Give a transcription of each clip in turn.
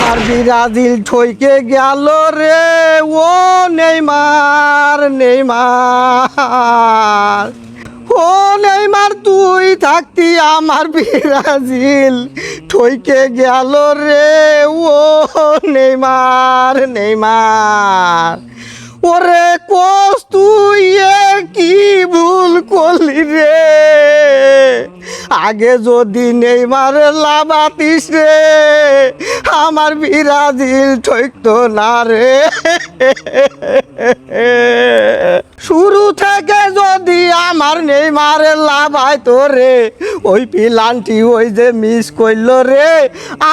আমার ব্রাজিল ঠইকে গেল রে ও নেইমার নেইমার ও নেইমার তুই থাকতি আমার ব্রাজিল ঠইকে গেল রে ও নেইমার নেইমার ওরে কোস তুই কি ভুল করলি রে আগে যদি নেইমার লাভাতিস রে আমার ব্রাজিল ঠইকতো না রে শুরু থেকে যদি আমার নেইমার লাভাইতো রে ওই পিলান্টি ওই যে মিস করলো রে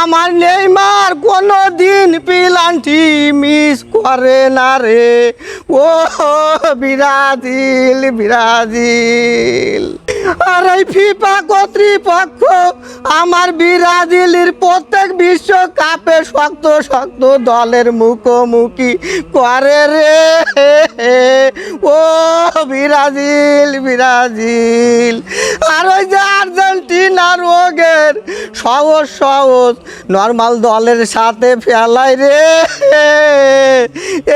আমার নেইমার কোনো দিন পিলান্টি মিস করে না রে ও ব্রাজিল ব্রাজিল আর এই ফিফা কর্তৃপক্ষ আমার ব্রাজিলের প্রত্যেক বিশ্বকাপে শক্ত শক্ত দলের মুখোমুখি করে রে ও ব্রাজিল ব্রাজিল আর ওই যে আর্জেন্টিনা রোগের সহজ সহজ নর্মাল দলের সাথে ফেলায় রে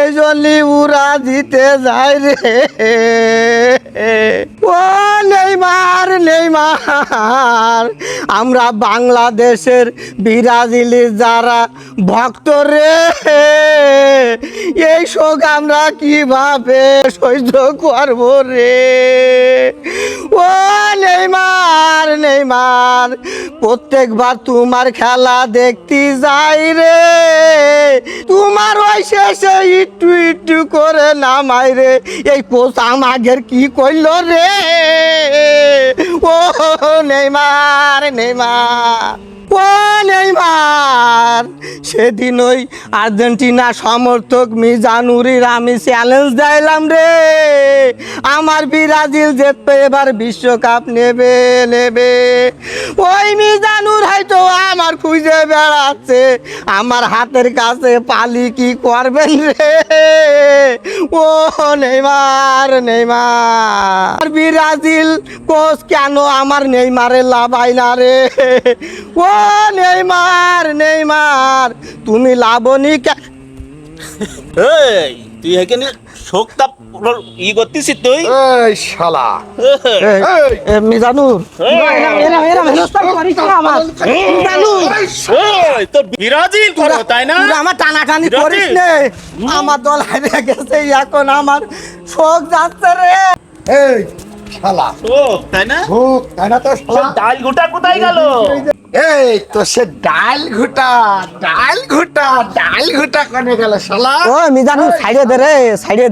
এই জন্যই উড়া জিতে যায় রে ও নেইমার নেইমার আমরা বাংলাদেশের ব্রাজিলের যারা ভক্ত রে এই শোক আমরা কিভাবে সহ্য করব রে ও নেইমার নেইমার প্রত্যেকবার তোমার খেলা দেখতে যাই রে তোমার ওই শেষে একটু একটু করে নামাই রে এই কোচ আমাদের কি কইল রে ও নেইমার নেইমার ও নেইমার সেদিন ওই আর্জেন্টিনা সমর্থক মিজানুরির আমি চ্যালেঞ্জ দিলাম রে আমার ব্রাজিল জিতবে এবার বিশ্বকাপ নেবে নেবে ওই মিজানুর হয়তো আমার খুঁজে বেড়াচ্ছে আমার হাতের কাছে পালি কি করবেন রে ও নেইমার নেইমার ব্রাজিল কোচ কেন আমার নেইমারে লাভাই না রে ও নেইমার নেইমার তুমি লাবনি এই তুই এখানে শোকটা ই করতেছিস তুই এই শালা মিজানুর তোর ব্রাজিল করো তাই না আমার টানাটানি করিস নে আমার দল হারিয়ে গেছে এখন আমার শোক যাচ্ছে রে এই শালা শোক তাই না ভুক তাই না তো শালা ডাল গোটা কোথায় গেল এই তো সে ডাল ঘুটা কোনে গেল শালা ও মিজানুর সাইডে দে রে সাইডে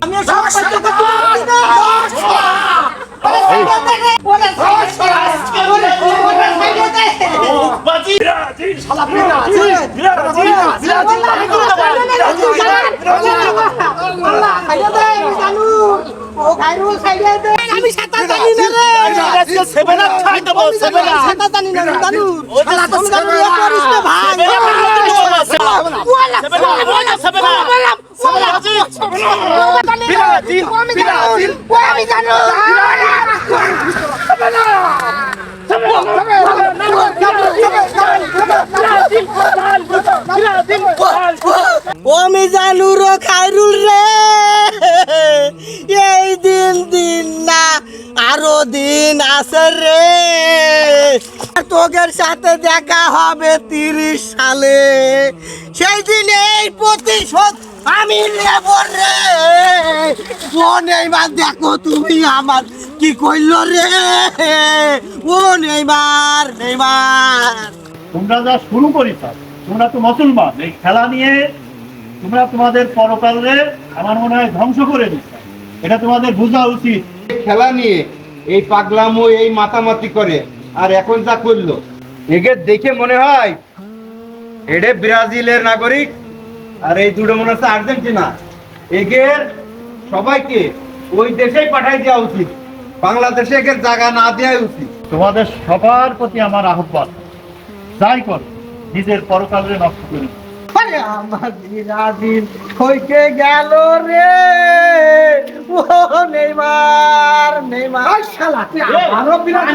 ও মিজানুর খায়রুল রে এই দিন দিন না আরো দিন আছে রে তোদের সাথে দেখা হবে 30 সালে সেই দিন এই প্রতিশোধ আমি নেব রে ও নেইমার দেখো তুমি আমার কি কইল রে ও নেইমার নেইমার তোমরা যা শুরু করিস তোমরা তো মুসলমান এই খেলা নিয়ে তোমরা তোমাদের পরকালে আমার মনে হয় ধ্বংস করে দিচ্ছ এটা তোমাদের বোঝা উচিত খেলা নিয়ে এই পাগলামো এই মাতামাতি করে আর এখন যা করলো একে দেখে মনে হয় এটা ব্রাজিলের নাগরিক আর এই দুটো মনে হচ্ছে আর্জেন্টিনা এগের সবাইকে ওই দেশেই পাঠাই দেওয়া উচিত বাংলাদেশে একে জায়গা না দেওয়া উচিত তোমাদের সবার প্রতি আমার আহ্বান যাই কর নিজের পরকালে নষ্ট করি আমার ব্রাজিল হইতে গেল রে নেইমার নেইমার শালা তুই আরো বিরাট